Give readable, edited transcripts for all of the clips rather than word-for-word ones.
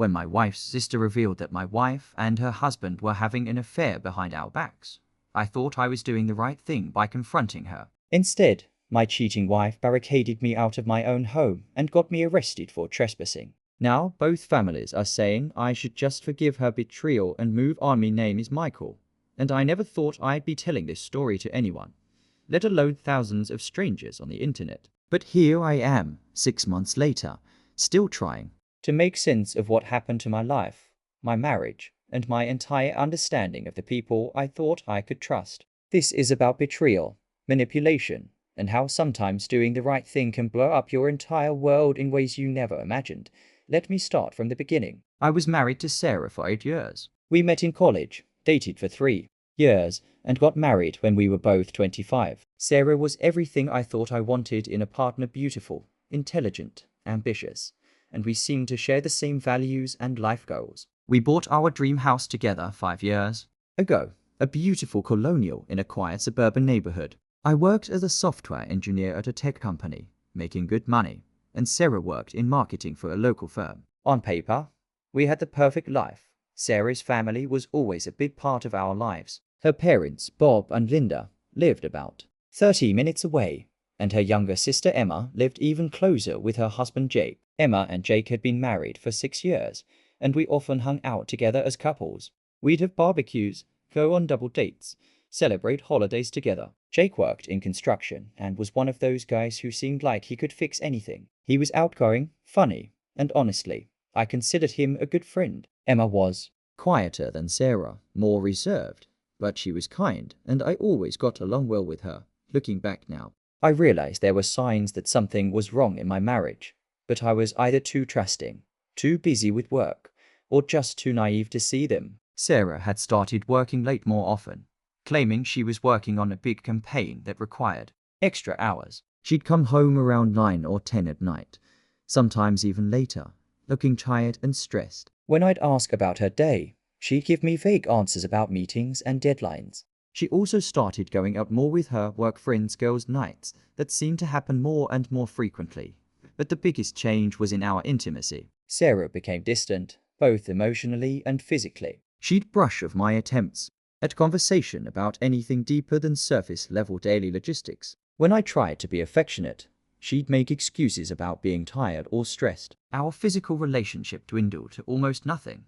when my wife's sister revealed that my wife and her husband were having an affair behind our backs. I thought I was doing the right thing by confronting her. Instead, my cheating wife barricaded me out of my own home and got me arrested for trespassing. Now both families are saying I should just forgive her betrayal and move on. My name is Michael, and I never thought I'd be telling this story to anyone, let alone thousands of strangers on the internet. But here I am, 6 months later, still trying to make sense of what happened to my life, my marriage, and my entire understanding of the people I thought I could trust. This is about betrayal, manipulation, and how sometimes doing the right thing can blow up your entire world in ways you never imagined. Let me start from the beginning. I was married to Sarah for 8 years. We met in college, dated for 3 years, and got married when we were both 25. Sarah was everything I thought I wanted in a partner: beautiful, intelligent, ambitious, and we seemed to share the same values and life goals. We bought our dream house together 5 years ago, a beautiful colonial in a quiet suburban neighborhood. I worked as a software engineer at a tech company, making good money, and Sarah worked in marketing for a local firm. On paper, we had the perfect life. Sarah's family was always a big part of our lives. Her parents, Bob and Linda, lived about 30 minutes away, and her younger sister Emma lived even closer with her husband Jake. Emma and Jake had been married for 6 years, and we often hung out together as couples. We'd have barbecues, go on double dates, celebrate holidays together. Jake worked in construction and was one of those guys who seemed like he could fix anything. He was outgoing, funny, and honestly, I considered him a good friend. Emma was quieter than Sarah, more reserved, but she was kind, and I always got along well with her. Looking back now, I realized there were signs that something was wrong in my marriage, but I was either too trusting, too busy with work, or just too naive to see them. Sarah had started working late more often, claiming she was working on a big campaign that required extra hours. She'd come home around 9 or 10 at night, sometimes even later, looking tired and stressed. When I'd ask about her day, she'd give me vague answers about meetings and deadlines. She also started going out more with her work friends' girls' nights that seemed to happen more and more frequently. But the biggest change was in our intimacy. Sarah became distant, both emotionally and physically. She'd brush off my attempts at conversation about anything deeper than surface-level daily logistics. When I tried to be affectionate, she'd make excuses about being tired or stressed. Our physical relationship dwindled to almost nothing,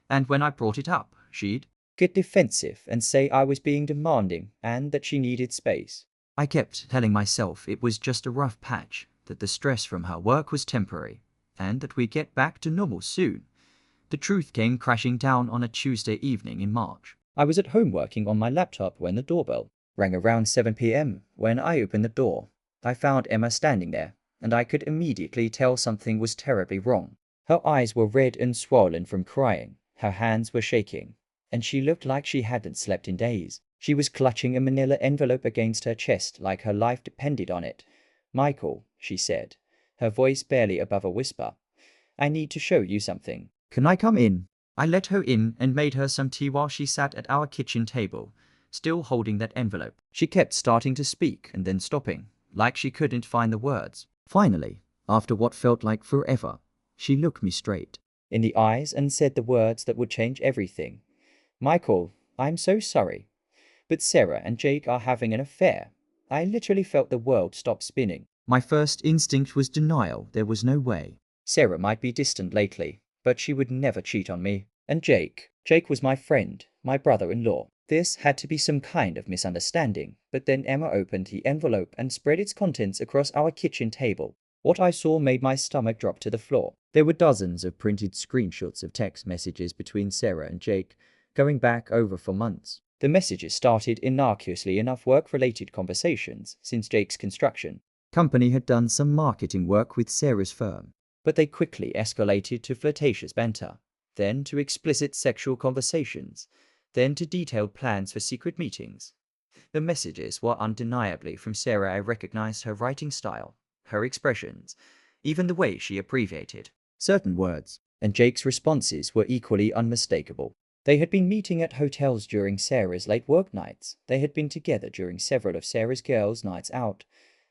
and when I brought it up, she'd get defensive and say I was being demanding and that she needed space. I kept telling myself it was just a rough patch, that the stress from her work was temporary, and that we'd get back to normal soon. The truth came crashing down on a Tuesday evening in March. I was at home working on my laptop when the doorbell rang around 7 p.m. When I opened the door, I found Emma standing there, and I could immediately tell something was terribly wrong. Her eyes were red and swollen from crying, her hands were shaking, and she looked like she hadn't slept in days. She was clutching a manila envelope against her chest like her life depended on it. "Michael," she said, her voice barely above a whisper, "I need to show you something. Can I come in?" I let her in and made her some tea while she sat at our kitchen table, still holding that envelope. She kept starting to speak and then stopping, like she couldn't find the words. Finally, after what felt like forever, she looked me straight in the eyes and said the words that would change everything. "Michael, I'm so sorry, but Sarah and Jake are having an affair." I literally felt the world stop spinning. My first instinct was denial. There was no way. Sarah might be distant lately, but she would never cheat on me. And Jake was my friend, my brother-in-law. This had to be some kind of misunderstanding. But then Emma opened the envelope and spread its contents across our kitchen table. What I saw made my stomach drop to the floor. There were dozens of printed screenshots of text messages between Sarah and Jake, going back over for months. The messages started innocuously enough work-related conversations since Jake's construction company had done some marketing work with Sarah's firm, but they quickly escalated to flirtatious banter, then to explicit sexual conversations, then to detailed plans for secret meetings. The messages were undeniably from Sarah. I recognized her writing style, her expressions, even the way she abbreviated certain words, and Jake's responses were equally unmistakable. They had been meeting at hotels during Sarah's late work nights. They had been together during several of Sarah's girls' nights out.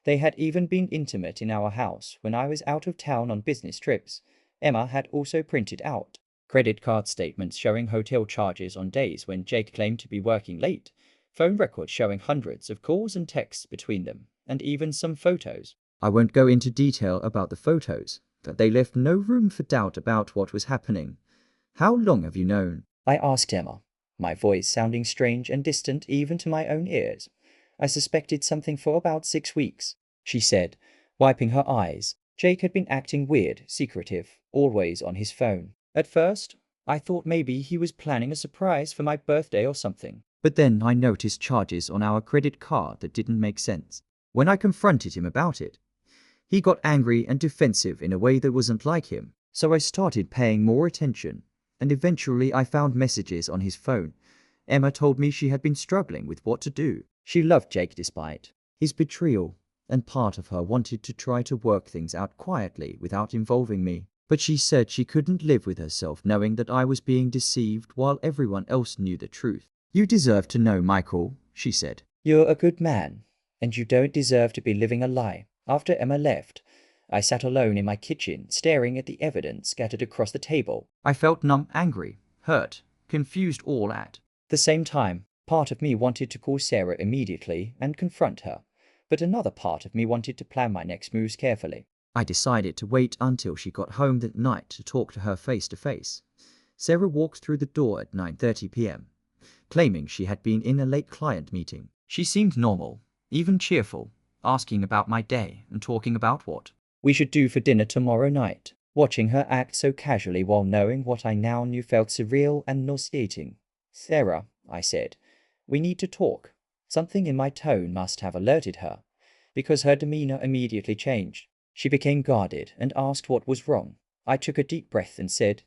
They had even been intimate in our house when I was out of town on business trips. Emma had also printed out credit card statements showing hotel charges on days when Jake claimed to be working late, phone records showing hundreds of calls and texts between them, and even some photos. I won't go into detail about the photos, but they left no room for doubt about what was happening. How long have you known? I asked Emma, my voice sounding strange and distant even to my own ears. I suspected something for about 6 weeks, she said, wiping her eyes. Jake had been acting weird, secretive, always on his phone. At first, I thought maybe he was planning a surprise for my birthday or something. But then I noticed charges on our credit card that didn't make sense. When I confronted him about it, he got angry and defensive in a way that wasn't like him. So I started paying more attention, and eventually I found messages on his phone. Emma told me she had been struggling with what to do. She loved Jake despite his betrayal, and part of her wanted to try to work things out quietly without involving me. But she said she couldn't live with herself knowing that I was being deceived while everyone else knew the truth. You deserve to know, Michael, she said. You're a good man, and you don't deserve to be living a lie. After Emma left, I sat alone in my kitchen, staring at the evidence scattered across the table. I felt numb, angry, hurt, confused all at the same time. Part of me wanted to call Sarah immediately and confront her, but another part of me wanted to plan my next moves carefully. I decided to wait until she got home that night to talk to her face to face. Sarah walked through the door at 9:30 p.m., claiming she had been in a late client meeting. She seemed normal, even cheerful, asking about my day and talking about what we should do for dinner tomorrow night. Watching her act so casually while knowing what I now knew felt surreal and nauseating. Sarah, I said, we need to talk. Something in my tone must have alerted her, because her demeanor immediately changed. She became guarded and asked what was wrong. I took a deep breath and said,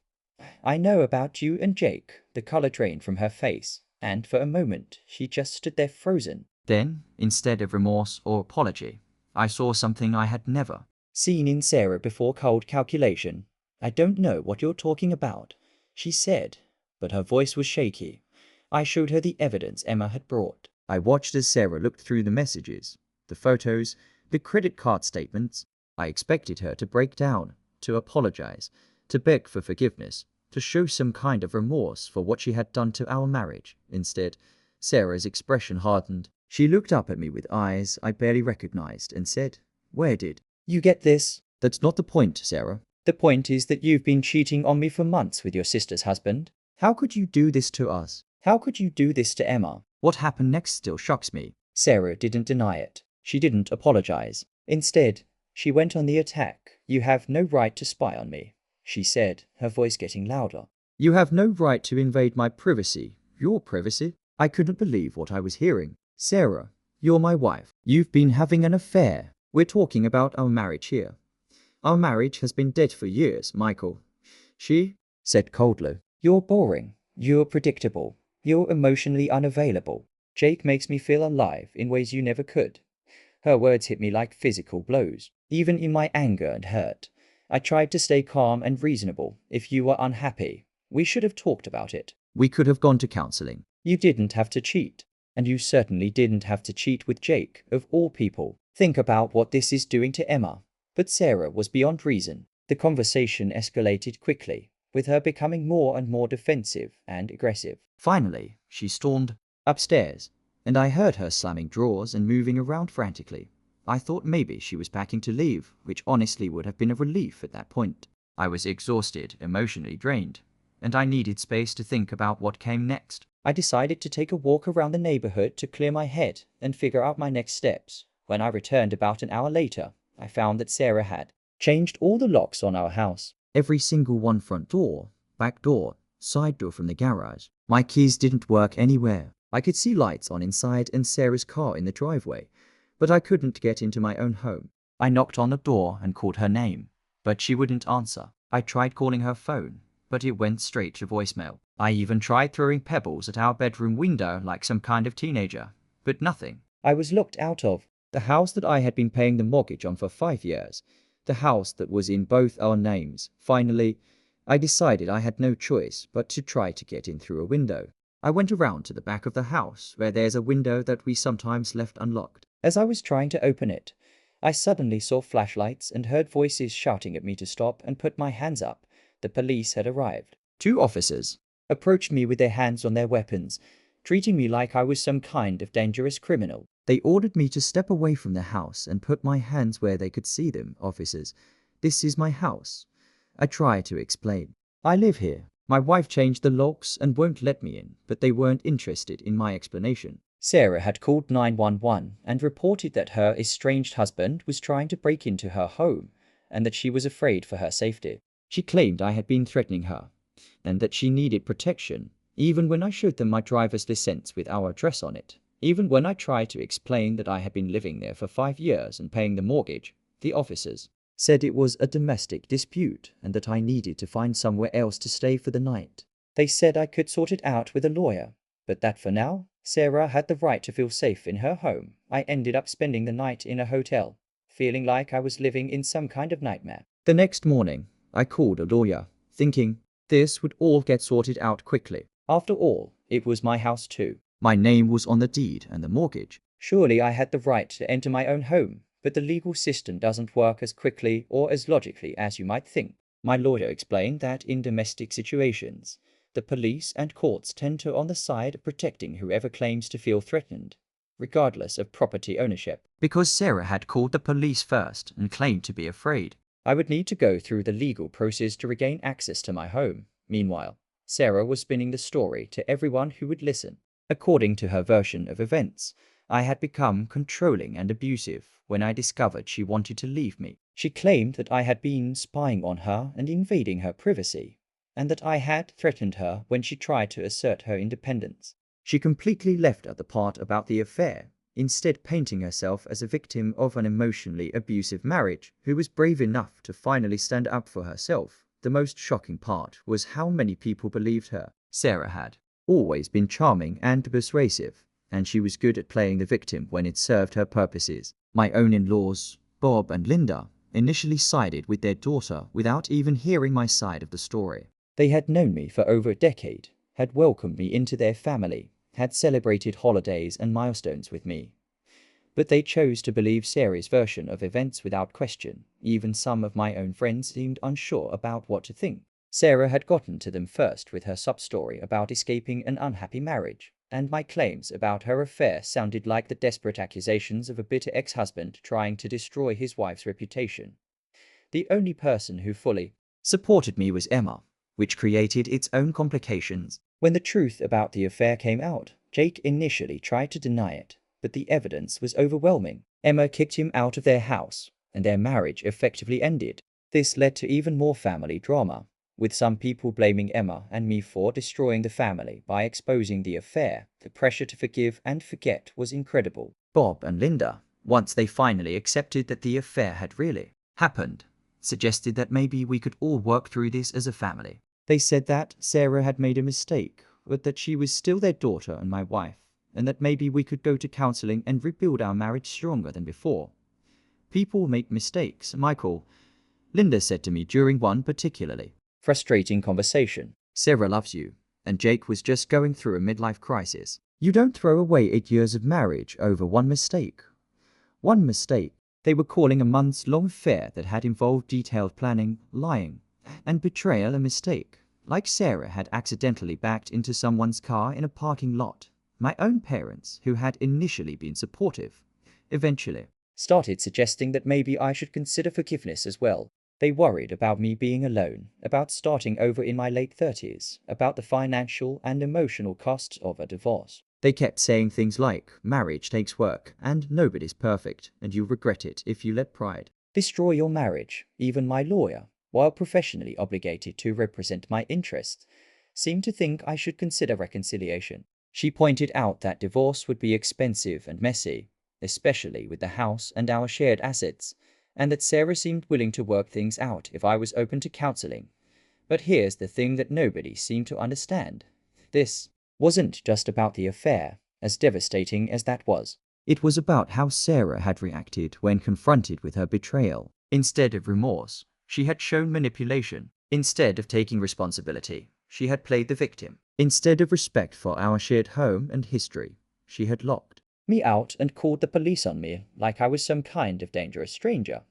I know about you and Jake. The color drained from her face, and for a moment she just stood there frozen. Then, instead of remorse or apology, I saw something I had never seen in Sarah before: cold calculation. I don't know what you're talking about, she said, but her voice was shaky. I showed her the evidence Emma had brought. I watched as Sarah looked through the messages, the photos, the credit card statements. I expected her to break down, to apologize, to beg for forgiveness, to show some kind of remorse for what she had done to our marriage. Instead, Sarah's expression hardened. She looked up at me with eyes I barely recognized and said, Where did you get this? That's not the point, Sarah. The point is that you've been cheating on me for months with your sister's husband. How could you do this to us? How could you do this to Emma? What happened next still shocks me. Sarah didn't deny it. She didn't apologize. Instead, she went on the attack. You have no right to spy on me, she said, her voice getting louder. You have no right to invade my privacy. Your privacy? I couldn't believe what I was hearing. Sarah, you're my wife. You've been having an affair. We're talking about our marriage here. Our marriage has been dead for years, Michael. She said coldly. You're boring. You're predictable. You're emotionally unavailable. Jake makes me feel alive in ways you never could. Her words hit me like physical blows. Even in my anger and hurt, I tried to stay calm and reasonable. If you were unhappy, we should have talked about it. We could have gone to counseling. You didn't have to cheat. And you certainly didn't have to cheat with Jake, of all people. Think about what this is doing to Emma. But Sarah was beyond reason. The conversation escalated quickly, with her becoming more and more defensive and aggressive. Finally, she stormed upstairs, and I heard her slamming drawers and moving around frantically. I thought maybe she was packing to leave, which honestly would have been a relief at that point. I was exhausted, emotionally drained, and I needed space to think about what came next. I decided to take a walk around the neighborhood to clear my head and figure out my next steps. When I returned about an hour later, I found that Sarah had changed all the locks on our house. Every single one: front door, back door, side door from the garage. My keys didn't work anywhere. I could see lights on inside and Sarah's car in the driveway, but I couldn't get into my own home. I knocked on the door and called her name, but she wouldn't answer. I tried calling her phone, but it went straight to voicemail. I even tried throwing pebbles at our bedroom window like some kind of teenager, but nothing. I was locked out of the house that I had been paying the mortgage on for 5 years, the house that was in both our names. Finally, I decided I had no choice but to try to get in through a window. I went around to the back of the house where there's a window that we sometimes left unlocked. As I was trying to open it, I suddenly saw flashlights and heard voices shouting at me to stop and put my hands up. The police had arrived. Two officers approached me with their hands on their weapons, treating me like I was some kind of dangerous criminal. They ordered me to step away from the house and put my hands where they could see them. Officers, this is my house. I tried to explain. I live here. My wife changed the locks and won't let me in, but they weren't interested in my explanation. Sarah had called 911 and reported that her estranged husband was trying to break into her home and that she was afraid for her safety. She claimed I had been threatening her and that she needed protection, even when I showed them my driver's license with our address on it. Even when I tried to explain that I had been living there for 5 years and paying the mortgage, the officers said it was a domestic dispute and that I needed to find somewhere else to stay for the night. They said I could sort it out with a lawyer, but that for now, Sarah had the right to feel safe in her home. I ended up spending the night in a hotel, feeling like I was living in some kind of nightmare. The next morning, I called a lawyer, thinking this would all get sorted out quickly. After all, it was my house too. My name was on the deed and the mortgage. Surely I had the right to enter my own home, but the legal system doesn't work as quickly or as logically as you might think. My lawyer explained that in domestic situations, the police and courts tend to on the side of protecting whoever claims to feel threatened, regardless of property ownership. Because Sarah had called the police first and claimed to be afraid, I would need to go through the legal process to regain access to my home. Meanwhile, Sarah was spinning the story to everyone who would listen. According to her version of events, I had become controlling and abusive when I discovered she wanted to leave me. She claimed that I had been spying on her and invading her privacy, and that I had threatened her when she tried to assert her independence. She completely left out the part about the affair, instead painting herself as a victim of an emotionally abusive marriage who was brave enough to finally stand up for herself. The most shocking part was how many people believed her. Sarah had always been charming and persuasive, and she was good at playing the victim when it served her purposes. My own in-laws, Bob and Linda, initially sided with their daughter without even hearing my side of the story. They had known me for over a decade, had welcomed me into their family, had celebrated holidays and milestones with me. But they chose to believe Sarah's version of events without question. Even some of my own friends seemed unsure about what to think. Sarah had gotten to them first with her sub-story about escaping an unhappy marriage, and my claims about her affair sounded like the desperate accusations of a bitter ex-husband trying to destroy his wife's reputation. The only person who fully supported me was Emma, which created its own complications. When the truth about the affair came out, Jake initially tried to deny it, but the evidence was overwhelming. Emma kicked him out of their house, and their marriage effectively ended. This led to even more family drama, with some people blaming Emma and me for destroying the family by exposing the affair. The pressure to forgive and forget was incredible. Bob and Linda, once they finally accepted that the affair had really happened, suggested that maybe we could all work through this as a family. They said that Sarah had made a mistake, but that she was still their daughter and my wife, and that maybe we could go to counseling and rebuild our marriage stronger than before. People make mistakes, Michael, Linda said to me during one particularly frustrating conversation. Sarah loves you, and Jake was just going through a midlife crisis. You don't throw away 8 years of marriage over one mistake. One mistake. They were calling a months-long affair that had involved detailed planning, lying, and betrayal a mistake. Like Sarah had accidentally backed into someone's car in a parking lot. My own parents, who had initially been supportive, eventually started suggesting that maybe I should consider forgiveness as well. They worried about me being alone, about starting over in my late 30s, about the financial and emotional costs of a divorce. They kept saying things like, marriage takes work, and nobody's perfect, and you'll regret it if you let pride destroy your marriage. Even my lawyer, while professionally obligated to represent my interests, seemed to think I should consider reconciliation. She pointed out that divorce would be expensive and messy, especially with the house and our shared assets, and that Sarah seemed willing to work things out if I was open to counseling. But here's the thing that nobody seemed to understand. This wasn't just about the affair, as devastating as that was. It was about how Sarah had reacted when confronted with her betrayal. Instead of remorse, she had shown manipulation. Instead of taking responsibility, she had played the victim. Instead of respect for our shared home and history, she had locked me out and called the police on me like I was some kind of dangerous stranger.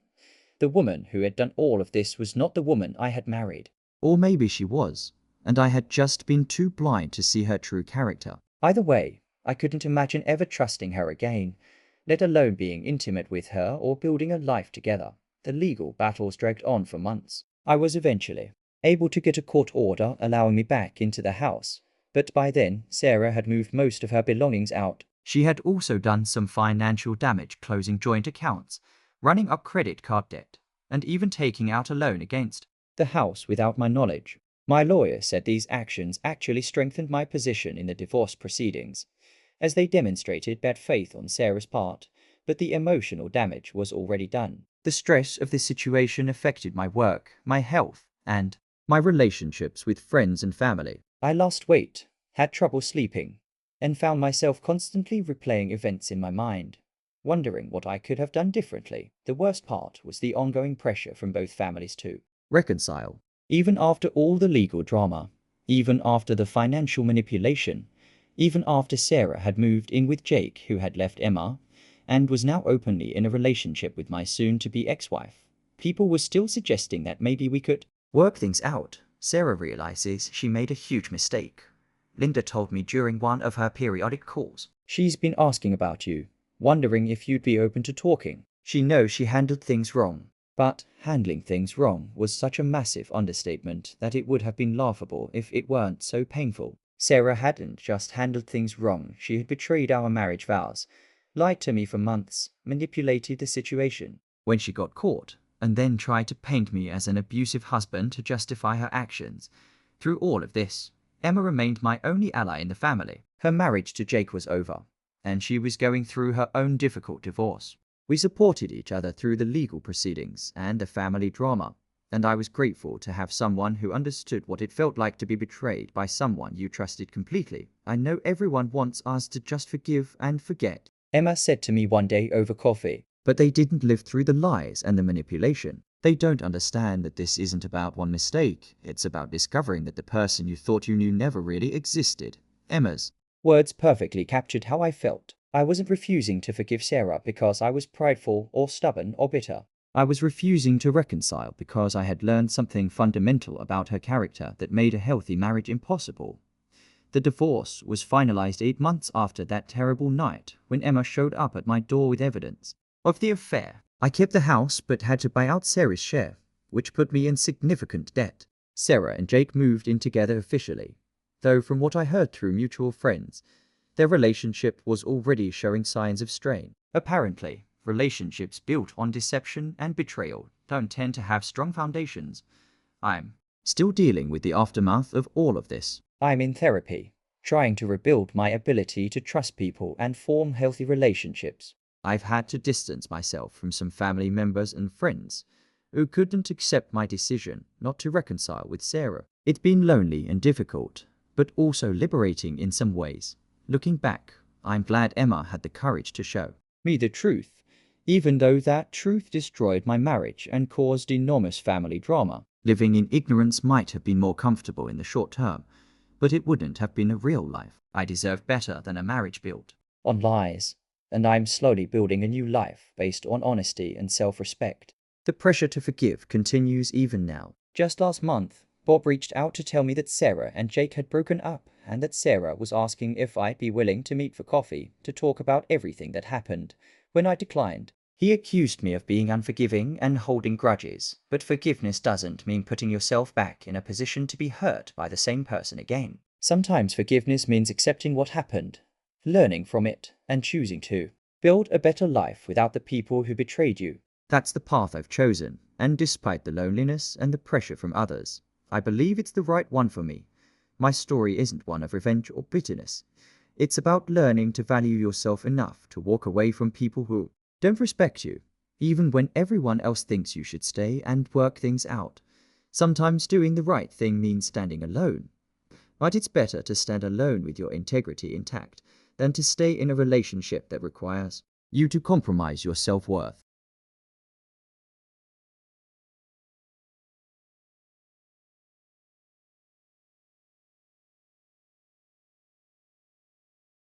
The woman who had done all of this was not the woman I had married. Or maybe she was, and I had just been too blind to see her true character. Either way, I couldn't imagine ever trusting her again, let alone being intimate with her or building a life together. The legal battles dragged on for months. I was eventually able to get a court order allowing me back into the house, but by then Sarah had moved most of her belongings out. She had also done some financial damage, closing joint accounts, running up credit card debt, and even taking out a loan against the house without my knowledge. My lawyer said these actions actually strengthened my position in the divorce proceedings, as they demonstrated bad faith on Sarah's part, but the emotional damage was already done. The stress of this situation affected my work, my health, and my relationships with friends and family. I lost weight, had trouble sleeping, and found myself constantly replaying events in my mind, wondering what I could have done differently. The worst part was the ongoing pressure from both families to reconcile. Even after all the legal drama, even after the financial manipulation, even after Sarah had moved in with Jake, who had left Emma, and was now openly in a relationship with my soon-to-be ex-wife, people were still suggesting that maybe we could work things out. Sarah realizes she made a huge mistake. Linda told me during one of her periodic calls. She's been asking about you, wondering if you'd be open to talking. She knows she handled things wrong, but handling things wrong was such a massive understatement that it would have been laughable if it weren't so painful. Sarah hadn't just handled things wrong, she had betrayed our marriage vows, lied to me for months, manipulated the situation. When she got caught, and then tried to paint me as an abusive husband to justify her actions, through all of this, Emma remained my only ally in the family. Her marriage to Jake was over, and she was going through her own difficult divorce. We supported each other through the legal proceedings and the family drama, and I was grateful to have someone who understood what it felt like to be betrayed by someone you trusted completely. I know everyone wants us to just forgive and forget, Emma said to me one day over coffee, but they didn't live through the lies and the manipulation. They don't understand that this isn't about one mistake, it's about discovering that the person you thought you knew never really existed. Emma's words perfectly captured how I felt. I wasn't refusing to forgive Sarah because I was prideful or stubborn or bitter. I was refusing to reconcile because I had learned something fundamental about her character that made a healthy marriage impossible. The divorce was finalized 8 months after that terrible night when Emma showed up at my door with evidence of the affair. I kept the house but had to buy out Sarah's share, which put me in significant debt. Sarah and Jake moved in together officially, though from what I heard through mutual friends, their relationship was already showing signs of strain. Apparently, relationships built on deception and betrayal don't tend to have strong foundations. I'm still dealing with the aftermath of all of this. I'm in therapy, trying to rebuild my ability to trust people and form healthy relationships. I've had to distance myself from some family members and friends who couldn't accept my decision not to reconcile with Sarah. It's been lonely and difficult, but also liberating in some ways. Looking back, I'm glad Emma had the courage to show me the truth, even though that truth destroyed my marriage and caused enormous family drama. Living in ignorance might have been more comfortable in the short term, but it wouldn't have been a real life. I deserve better than a marriage built on lies, and I'm slowly building a new life based on honesty and self-respect. The pressure to forgive continues even now. Just last month, Bob reached out to tell me that Sarah and Jake had broken up and that Sarah was asking if I'd be willing to meet for coffee to talk about everything that happened, when I declined. He accused me of being unforgiving and holding grudges, but forgiveness doesn't mean putting yourself back in a position to be hurt by the same person again. Sometimes forgiveness means accepting what happened, learning from it, and choosing to build a better life without the people who betrayed you. That's the path I've chosen, and despite the loneliness and the pressure from others, I believe it's the right one for me. My story isn't one of revenge or bitterness. It's about learning to value yourself enough to walk away from people who don't respect you, even when everyone else thinks you should stay, and work things out. Sometimes doing the right thing means standing alone, but it's better to stand alone with your integrity intact than to stay in a relationship that requires you to compromise your self-worth.